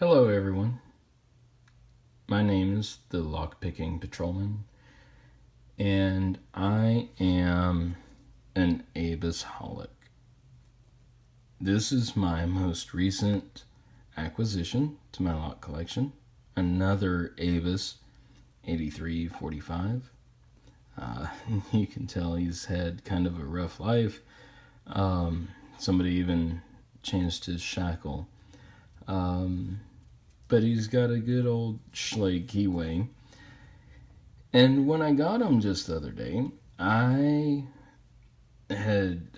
Hello everyone, my name is the Lockpicking Patrolman, and I am an Abisholic. This is my most recent acquisition to my lock collection, another Abus 8345. You can tell he's had kind of a rough life. Somebody even changed his shackle. But he's got a good old Schlage keyway. And when I got him just the other day, I had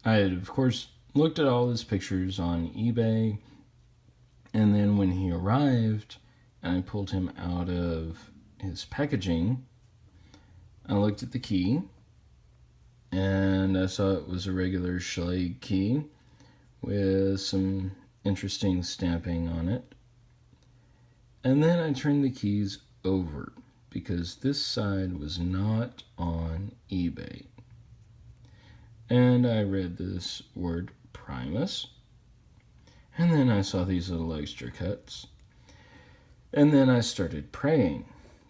of course looked at all his pictures on eBay, and then when he arrived and I pulled him out of his packaging, I looked at the key and I saw it was a regular Schlage key with some interesting stamping on it. And then I turned the keys over because this side was not on eBay. And I read this word Primus. And then I saw these little extra cuts. And then I started praying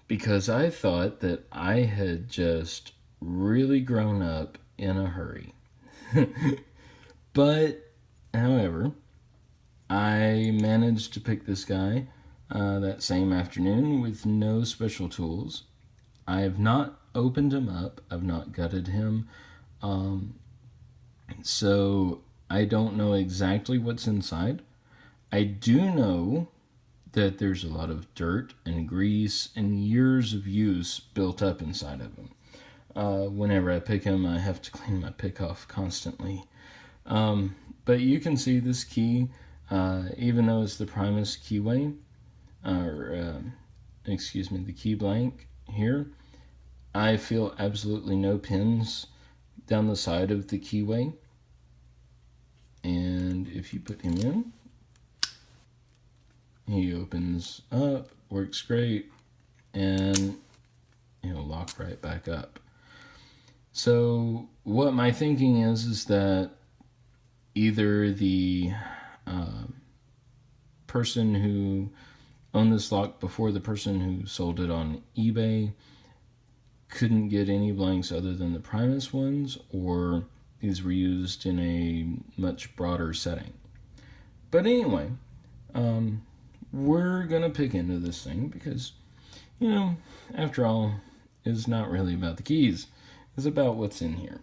because I thought that I had just really grown up in a hurry. But, however, I managed to pick this guy that same afternoon with no special tools. I have not opened him up. I've not gutted him. So I don't know exactly what's inside. I do know that there's a lot of dirt and grease and years of use built up inside of him. Whenever I pick him, I have to clean my pick off constantly. But you can see this key, even though it's the Primus keyway, the key blank here, I feel absolutely no pins down the side of the keyway. And if you put him in, he opens up, works great, and he'll lock right back up. So what my thinking is that either the person who owned this lock before the person who sold it on eBay couldn't get any blanks other than the Primus ones, or these were used in a much broader setting. But anyway, we're going to pick into this thing because, after all, it's not really about the keys. It's about what's in here.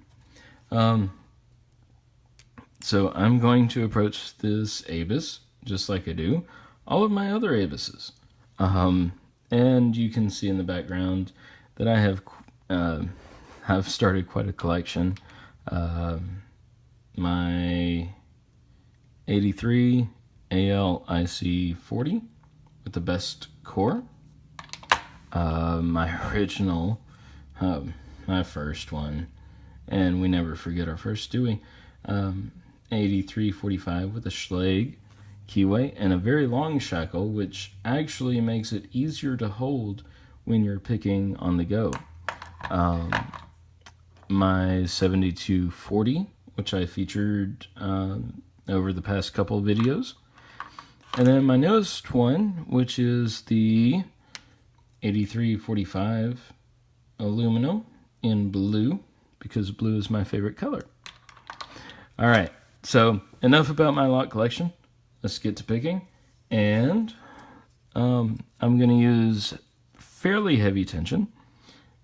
So I'm going to approach this Abus just like I do all of my other Abuses. And you can see in the background that I have started quite a collection. My 83 ALIC 40 with the best core. My original, my first one, and we never forget our first, do we? 8345 with a Schlage keyway and a very long shackle, which actually makes it easier to hold when you're picking on the go. My 7240, which I featured over the past couple of videos. And then my newest one, which is the 8345 aluminum in blue, because blue is my favorite color. All right, so enough about my lock collection. Let's get to picking. And I'm going to use fairly heavy tension.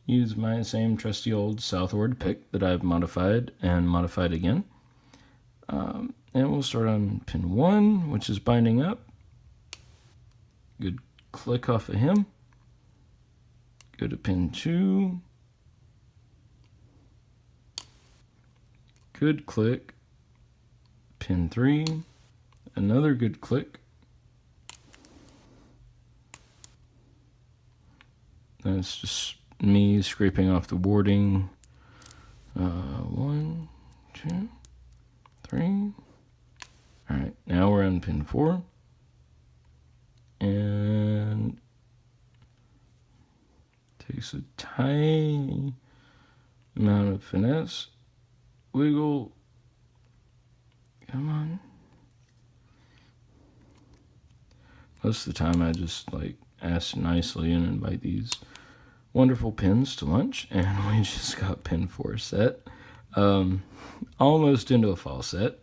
Use my same trusty old southward pick that I've modified and modified again. And we'll start on pin 1, which is binding up. Good click off of him. Go to pin 2. Good click. Pin 3. Another good click. That's just me scraping off the warding. 1, 2, 3. All right, now we're on pin 4. And takes a tiny amount of finesse. Wiggle. Come on. most of the time I just like ask nicely and invite these wonderful pins to lunch, and we just got pin 4 set. Almost into a fall set.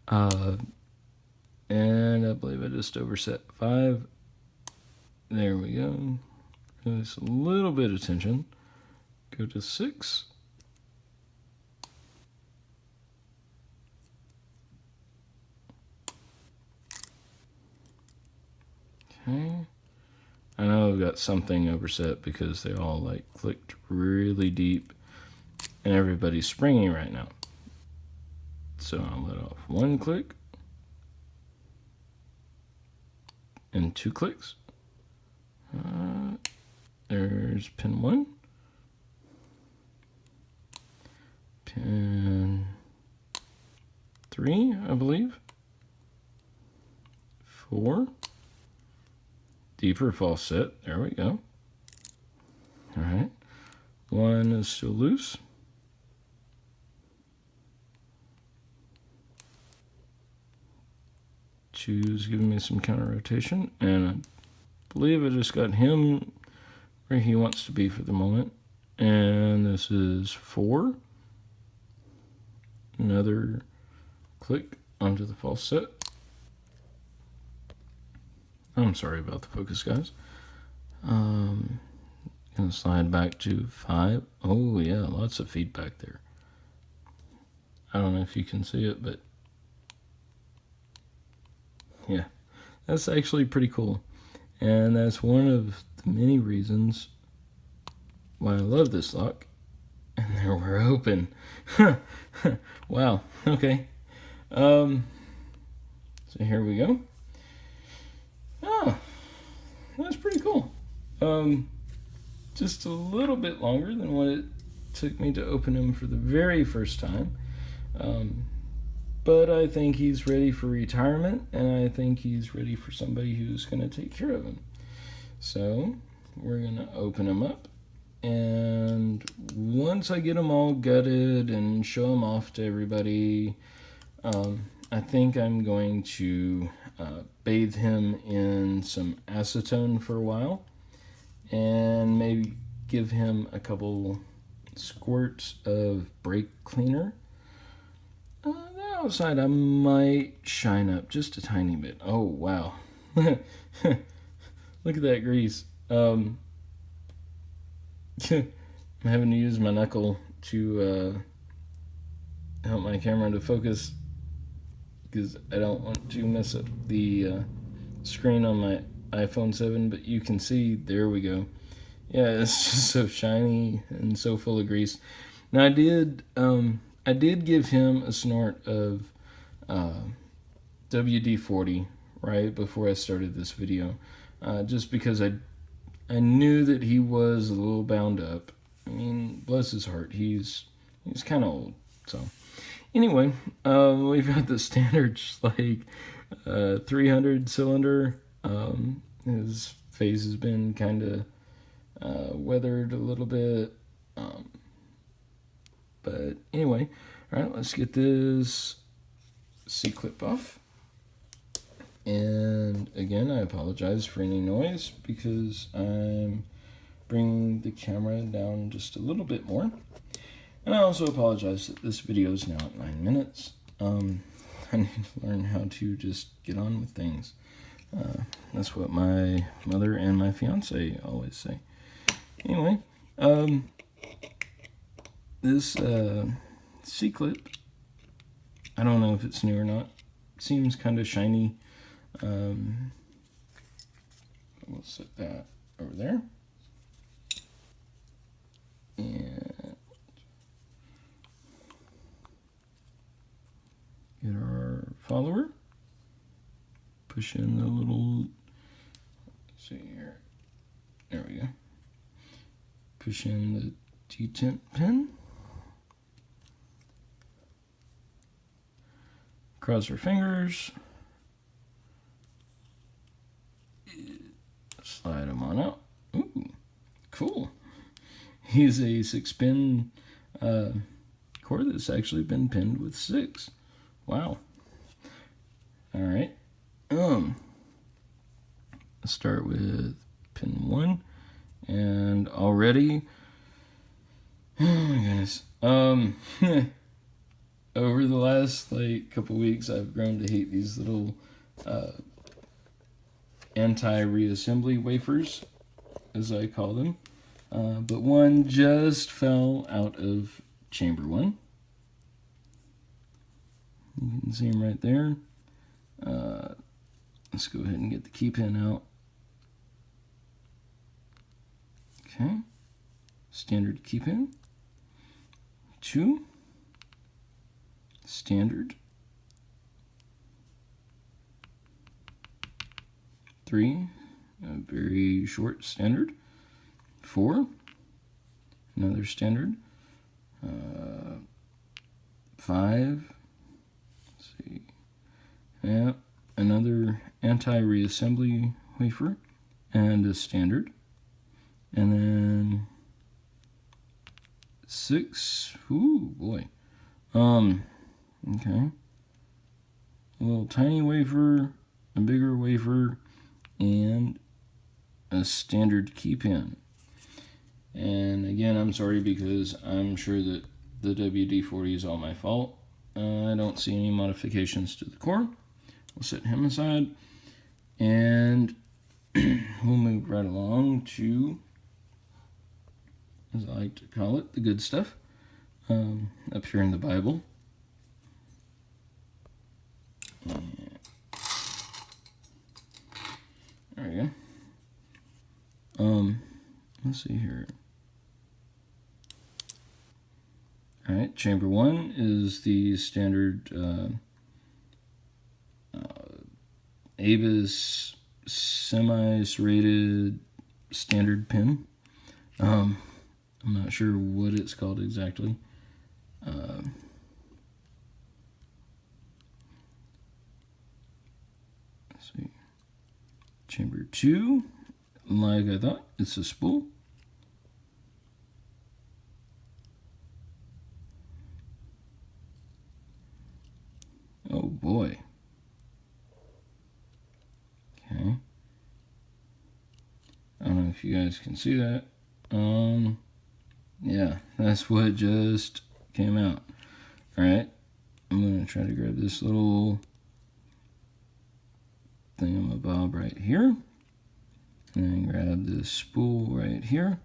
And I believe I just overset 5. There we go. Release a little bit of tension. Go to 6. Okay. I know I've got something overset because they all like clicked really deep and everybody's springing right now. So I'll let off 1 click and 2 clicks. There's pin 1. Pin 3, I believe. 4. Deeper false set. There we go. All right. 1 is still loose. Two's giving me some counter rotation, and I believe I just got him where he wants to be for the moment. And this is 4. Another click onto the false set. I'm sorry about the focus, guys. Gonna slide back to 5. Oh yeah, lots of feedback there. I don't know if you can see it, but yeah, that's actually pretty cool. And that's one of the many reasons why I love this lock. And there we're open. Wow, okay. So here we go. Oh, that's pretty cool. Just a little bit longer than what it took me to open him for the very first time. But I think he's ready for retirement, and I think he's ready for somebody who's going to take care of him. So we're going to open him up, and once I get them all gutted and show them off to everybody, I think I'm going to bathe him in some acetone for a while, and maybe give him a couple squirts of brake cleaner. The outside I might shine up just a tiny bit. Oh wow. Look at that grease. I'm having to use my knuckle to help my camera to focus because I don't want to mess up the screen on my iPhone 7, but you can see, there we go. Yeah, it's just so shiny and so full of grease. Now I did give him a snort of WD-40 right before I started this video, just because I knew that he was a little bound up. I mean, bless his heart, he's kind of old. So anyway, we've got the standard like 300 cylinder. His face has been kind of weathered a little bit, but anyway, all right, let's get this C-clip off. And again, I apologize for any noise because I'm bringing the camera down just a little bit more. And I also apologize that this video is now at 9 minutes. I need to learn how to just get on with things. That's what my mother and my fiance always say. Anyway, this C-clip, I don't know if it's new or not. It seems kind of shiny. We'll set that over there. And get our follower. Push in the little, let's see here. There we go. Push in the detent pin. Cross our fingers. Slide them on out. Ooh, cool. He's a 6-pin cord that's actually been pinned with 6. Wow. All right. start with pin 1. And already, oh my goodness, over the last couple weeks, I've grown to hate these little anti-reassembly wafers, as I call them. But one just fell out of chamber 1. You can see them right there. Let's go ahead and get the key pin out. Okay, standard key pin. 2, standard. 3, a very short standard. 4, another standard. 5, let's see, yeah, another anti-reassembly wafer, and a standard. And then 6, ooh boy, okay, a little tiny wafer, a bigger wafer, and a standard key pin. And again, I'm sorry because I'm sure that the WD-40 is all my fault. I don't see any modifications to the core. We'll set him aside, and we'll move right along to, as I like to call it, the good stuff, up here in the Bible. And there we go. Let's see here. All right, chamber 1 is the standard Avis semi-serrated standard pin. I'm not sure what it's called exactly. Let's see. Chamber 2, like I thought, it's a spool. Oh boy. Okay. I don't know if you guys can see that. Yeah, that's what just came out. Alright, I'm going to try to grab this little thingamabob right here. And then grab this spool right here.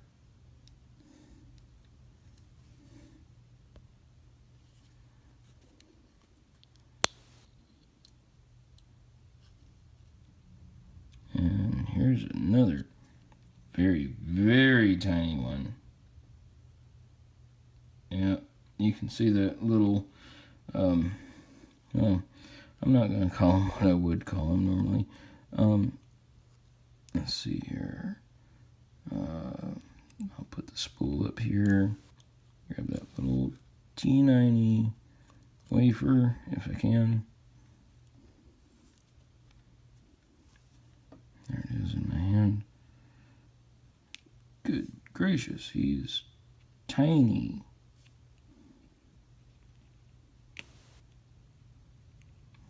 And here's another very, very tiny one. Yeah, you can see that little, well, I'm not going to call them what I would call them normally. Let's see here. I'll put the spool up here. Grab that little T90 wafer if I can. There it is in my hand. Good gracious, he's tiny.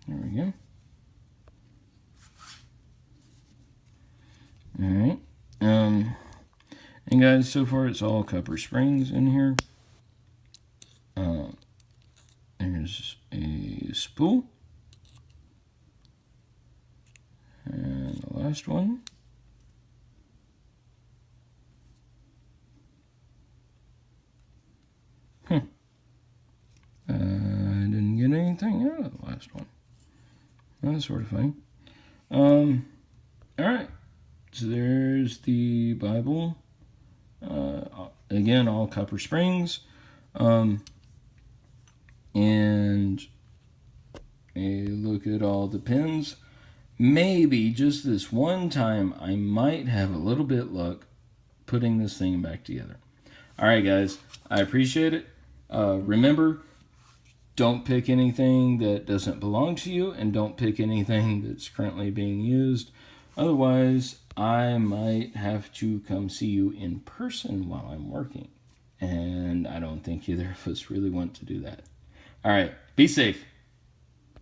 There we go. Alright. And guys, so far it's all copper springs in here. There's a spool. And the last one. I didn't get anything out of the last one. That's sort of funny. Alright. So there's the Bible. Again, all copper springs. And a look at all the pins. Maybe just this one time I might have a little bit luck putting this thing back together. Alright guys, I appreciate it. Remember, don't pick anything that doesn't belong to you, and don't pick anything that's currently being used. Otherwise, I might have to come see you in person while I'm working. And I don't think either of us really want to do that. Alright, be safe.